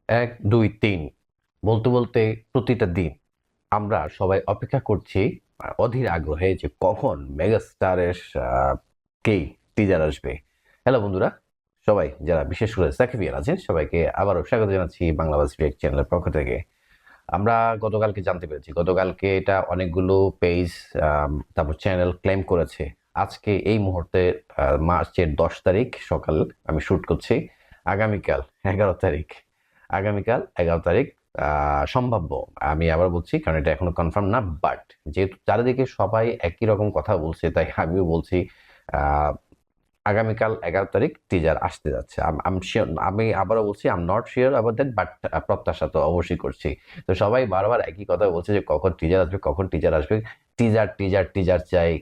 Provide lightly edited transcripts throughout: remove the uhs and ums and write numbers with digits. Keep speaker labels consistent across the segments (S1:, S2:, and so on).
S1: এক, দুই, তিন বলতে বলতে প্রতিটা দিন আমরা সবাই অপেক্ষা করছি অধীর আগ্রহে যে কখন মেগাস্টারের কে টিজার আসবে। হ্যালো বন্ধুরা, সবাই যারা বিশেষ করে সাকিবিয়ান আছেন সবাইকে আবারও স্বাগত জানাচ্ছি বাংলাবাস রিয়েক্ট চ্যানেলের পক্ষ থেকে। আমরা গতকালকে জানতে পেরেছি, গতকালকে এটা অনেকগুলো পেজ তারপর চ্যানেল ক্লেম করেছে। আজকে এই মুহূর্তে মার্চের 10 তারিখ সকাল আমি শুট করছি। আগামীকাল 11 তারিখ, আগামীকাল 11 তারিখ সম্ভাব্য। আমি আবার বলছি কারণ এটা এখনো কনফার্ম না, বাট যেহেতু চারিদিকে সবাই একই রকম কথা বলছে তাই আমিও বলছি আহ, আগামীকাল 11 তারিখ টিজার আসতে যাচ্ছে। আমি আবারও বলছি I'm not sure about that, but প্রত্যাশা তো অবশ্যই করছি। তো সবাই বারবার একই কথা বলছে যে কখন টিজার আসবে, কখন টিজার আসবে। টিজার টিজার টিজার চাই,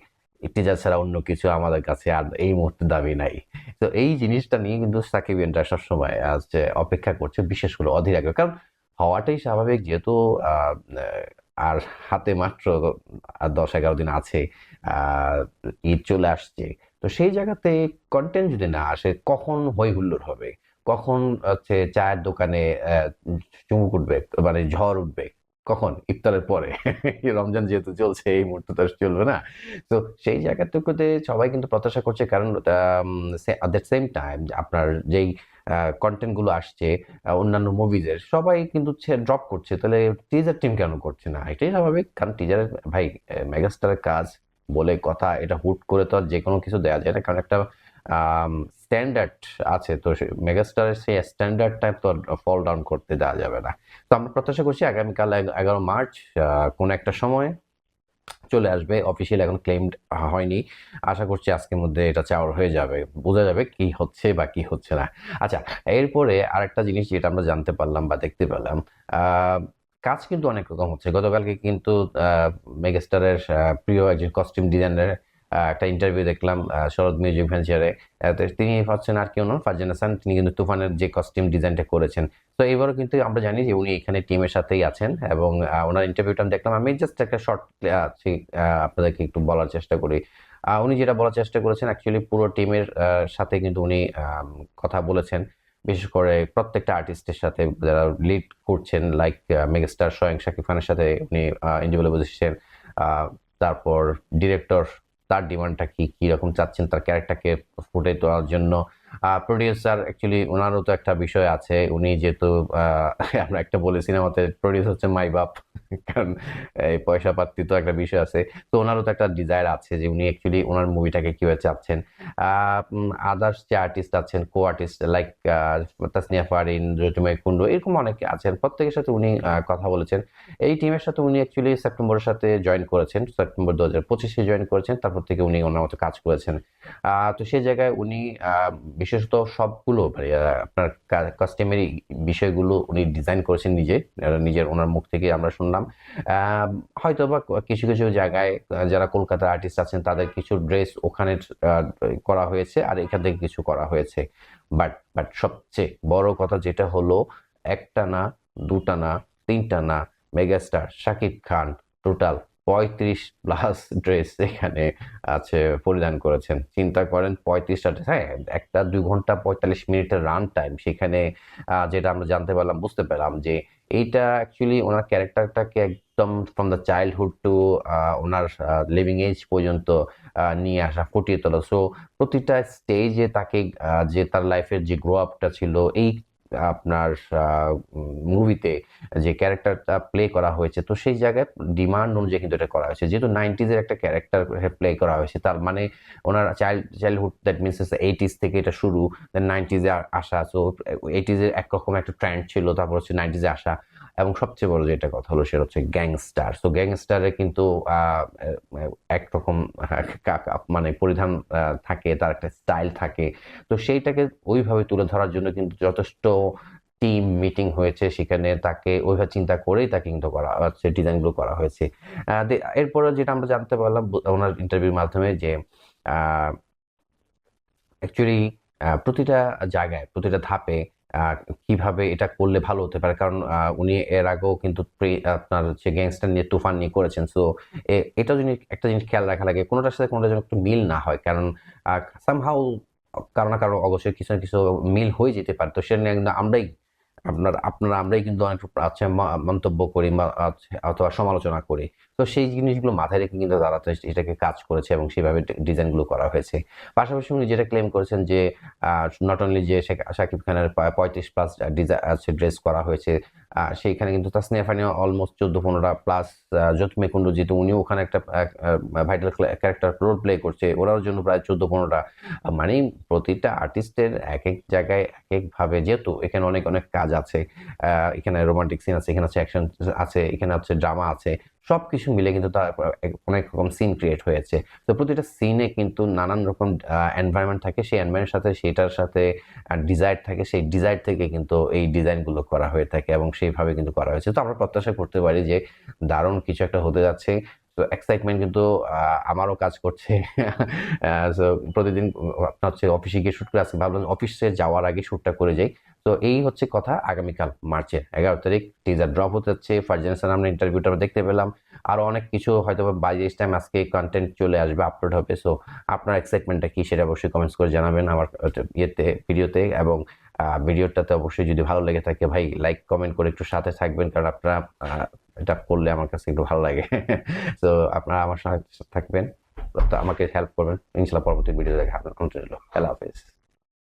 S1: টিজার ছাড়া অন্য কিছু আমাদের কাছে আর এই মুহূর্তে দাবি নাই। তো এই জিনিসটা নিয়ে কিন্তু সাকিবিয়ানরা সবসময় যে অপেক্ষা করছে, বিশেষ করে অধীর আগ্রহ, কারণ হওয়াটাই স্বাভাবিক। যেহেতু আহ, আর হাতে মাত্র 10-11 দিন আছে, আহ, ঈদ চলে আসছে। তো সেই জায়গাতে কন্টেন্ট যদি না আসে কখন হই হুল্লোড় হবে, কখন হচ্ছে চায়ের দোকানে চুমুক উঠবে, মানে ঝড় উঠবে, কখন ইফতারের পরে রমজান যেহেতু চলছে এই মুহূর্তে তো আর চলবে না। তো সেই জায়গাটুকুতে সবাই কিন্তু প্রত্যাশা করছে, কারণ অ্যাট দ্য সেম টাইম আপনার যেই কন্টেন্ট গুলো আসছে অন্যান্য মুভিজের সবাই কিন্তু ড্রপ করছে, তাহলে টিজার টিম কেন করছে না? এটাই স্বাভাবিক, কারণ টিজারের ভাই মেগাস্টারের কাজ বলে কথা, এটা হুট করে তো আর যে কোনো কিছু দেওয়া যায় না, কারণ একটা স্ট্যান্ডার্ড আছে। তো মেগাস্টারের সেই স্ট্যান্ডার্ডটা তো ফল ডাউন করতে দেওয়া যাবে না। তো আমরা প্রত্যাশা করছি আগামীকাল 11 মার্চ কোন একটা সময় চলে আসবে। অফিসিয়াল এখন ক্লেমড হয়নি, আশা করছি আজকের মধ্যে এটা চাওয়ার হয়ে যাবে, বোঝা যাবে কি হচ্ছে বা কি হচ্ছে না। আচ্ছা, এরপরে আরেকটা জিনিস যেটা আমরা জানতে পারলাম বা দেখতে পেলাম, আহ, কাজ কিন্তু অনেক রকম হচ্ছে। গতকালকে কিন্তু মেগাস্টারের প্রিয় একজন কস্টিউম ডিজাইনার একটা ইন্টারভিউ দেখলাম শরৎ মিউজিক ভেঞ্চারে। তো তিনি হচ্ছেন আর কেউ নন, ফারজানা হাসান। তিনি কিন্তু তুফানের যে কস্টিউম ডিজাইনটা করেছেন। তো এবারও কিন্তু আমরা জানি যে উনি এখানে টিমের সাথেই আছেন, এবং ওনার ইন্টারভিউটা আমি দেখলাম। আমি জাস্ট একটা শর্ট আছি, আপনাদেরকে একটু বলার চেষ্টা করি। উনি যেটা বলার চেষ্টা করেছেন, অ্যাকচুয়ালি পুরো টিমের সাথে কিন্তু উনি কথা বলেছেন, বিশেষ করে প্রত্যেকটা আর্টিস্টের সাথে যারা লিড করছেন, লাইক মেগাস্টার স্বয়ং শাকিব খানের সাথে উনি ইন্টারভিউ বসেছেন। তারপর ডিরেক্টর, তার ডিমান্ডটা কি, কি রকম চাচ্ছেন তার ক্যারেক্টারকে ফুটে তোলার জন্য। প্রডিউসার, অ্যাকচুয়ালি ওনারও তো একটা বিষয় আছে। উনি যেহেতু আমরা একটা বলে সিনেমাতে প্রডিউস হচ্ছে মাই বাপ, কারণ এই পয়সা পাতি তো একটা বিষয় আছে। তো ওনারও তো একটা ডিজায়ার আছে যে উনি অ্যাকচুয়ালি ওনার মুভিটাকে কিভাবে চাচ্ছেন। আদার্স যে আর্টিস্ট আছেন, co artist like Tasnia Farin, Jyotirmoy Kundu, এরকম অনেকে আছেন, প্রত্যেকের সাথে উনি কথা বলেছেন। এই টিমের সাথে উনি অ্যাকচুয়ালি সেপ্টেম্বরের সাথে জয়েন করেছেন, সেপ্টেম্বর 2025-এ জয়েন করেছেন। তারপর থেকে উনি ওনার মতো কাজ করেছেন। তো সেই জায়গায় উনি বিশেষত সবগুলো মানে আপনার কাস্টমারি বিষয়গুলো উনি ডিজাইন করেছেন নিজে, নিজের ওনার মুখ থেকে আমরা শুনলাম। হয়তো বা কিছু কিছু জায়গায় যারা কলকাতার আর্টিস্ট আছেন তাদের কিছু ড্রেস ওখানে করা হয়েছে, আর এখান থেকে কিছু করা হয়েছে। বাট বাট সবচেয়ে বড় কথা যেটা হলো, একটা না, দুটা না, তিনটা না, megastar Shakib Khan total 35+ dress এখানে আছে পরিধান করেছেন। চিন্তা করেন 35টা ড্রেস, হ্যাঁ, একটা 2 ঘন্টা 45 মিনিটের রান টাইম। সেখানে যেটা আমরা জানতে পারলাম, বুঝতে পেলাম যে এইটা অ্যাকচুয়ালি ওনার ক্যারেক্টারটাকে একদম ফ্রম দ্য চাইল্ডহুড টু ওনার লিভিং এজ পর্যন্ত নিয়ে আসা, ফুটিয়ে তোলা। সো প্রতিটা স্টেজে তাকে যে তার লাইফের যে গ্রো আপটা ছিল, এই আপনার মুভিতে যে ক্যারেক্টারটা প্লে করা হয়েছে, তো সেই জায়গায় ডিমান্ড অনুযায়ী কিন্তু এটা করা হয়েছে। যেহেতু 90s-এর একটা ক্যারেক্টার প্লে করা হয়েছে, তার মানে ওনার চাইল্ডহুড, দ্যাট মিনস 80s থেকে এটা শুরু, দেন 90s-এ আসা। সো 80s-এর একরকম একটা ট্রেন্ড ছিল, তারপর হচ্ছে 90s-এ আসা। এবং সবচেয়ে বড় যেটা কথা হলো সেটা হচ্ছে গ্যাংস্টার। সো গ্যাংস্টারে কিন্তু একরকম মানে পরিধান থাকে, তার একটা স্টাইল থাকে। তো সেইটাকে ওইভাবে তুলে ধরার জন্য কিন্তু যথেষ্ট টিম মিটিং হয়েছে, সেখানে তাকে ওইভাবে চিন্তা করেই তাকে কিন্তু করা হচ্ছে, ডিজাইনগুলো করা হয়েছে। এরপরে যেটা আমরা জানতে পারলাম ওনার ইন্টারভিউর মাধ্যমে, যে অ্যাকচুয়ালি প্রতিটা জায়গায়, প্রতিটা ধাপে আহ, কিভাবে এটা করলে ভালো হতে পারে, কারণ উনি এর আগেও কিন্তু আপনার হচ্ছে গ্যাংস্টার নিয়ে, তুফান নিয়ে করেছেন। সো এটা যদি একটা জিনিস খেয়াল রাখা লাগে, কোনোটার সাথে কোনোটা যেন একটু মিল না হয়, কারণ সামহাউ কারো না কারো অবশ্যই কিছু না কিছু মিল হয়ে যেতে পারে। তো সেটা নিয়ে কিন্তু আমরাই আপনারা আমরাই কিন্তু অনেক মন্তব্য করি অথবা সমালোচনা করি। তো সেই জিনিসগুলো মাথায় রেখে কিন্তু তারা তো এটাকে কাজ করেছে এবং সেভাবে ডিজাইনগুলো করা হয়েছে। পাশাপাশি উনি যেটা ক্লেম করেছেন যে নট অনলি যে শাকিব খানের 35+ আছে ড্রেস করা হয়েছে, সেইখানে কিন্তু তাসনিয়া ফারিয়া অলমোস্ট 14-15টা প্লাস, জ্যোতি কুন্ডু যেহেতু উনিও ওখানে একটা ভাইটাল ক্যারেক্টার রোল প্লে করছে, ওরাও জন্য প্রায় 14-15টা। মানে প্রতিটা আর্টিস্টের এক এক জায়গায় এক একভাবে, যেহেতু এখানে অনেক অনেক কাজ আছে, এখানে রোমান্টিক সিন আছে, এখানে হচ্ছে অ্যাকশন আছে, এখানে হচ্ছে ড্রামা আছে, সবকিছু মিলে কিন্তু তার অনেক রকম সিন ক্রিয়েট হয়েছে। তো প্রতিটা সিনে কিন্তু নানান রকম এনভায়রনমেন্ট থাকে, সেই এনভায়রনমেন্টের সাথে সেটার সাথে ডিজাইর থাকে, সেই ডিজাইর থেকে কিন্তু এই ডিজাইনগুলো করা হয়ে থাকে এবং সেইভাবে কিন্তু করা হয়েছে। তো আমরা প্রত্যাশা করতে পারি যে দারুণ কিছু একটা হতে যাচ্ছে। তো এক্সাইটমেন্ট কিন্তু আমারও কাজ করছে। সো প্রতিদিন আপনার হচ্ছে অফিসে গিয়ে শুট করে আসছি, ভাবলাম অফিসে যাওয়ার আগে শুটটা করে যাই। তো এই হচ্ছে কথা, আগামীকাল মার্চের 11 তারিখ টিজার ড্রপ হতে যাচ্ছে। ফারজানা সানামের ইন্টারভিউটা আমরা দেখতে পেলাম, আরো অনেক কিছু হয়তো বাই দিস টাইম আজকে কন্টেন্ট চলে আসবে, আপলোড হবে। সো আপনার এক্সাইটমেন্টটা কি সেটা অবশ্যই কমেন্টস করে জানাবেন আমার ভিডিওতে, এবং ভিডিওটাতে অবশ্যই যদি ভালো লেগে থাকে ভাই লাইক কমেন্ট করে একটু সাথে থাকবেন, কারণ আপনারা এটা করলে আমার কাছে একটু ভালো লাগে। তো আপনারা আমার সাথে থাকবেন, তো আমাকে হেল্প করবেন, ইনশাল্লাহ পরবর্তী ভিডিও দেখা হবে। আল্লাহ হাফেজ।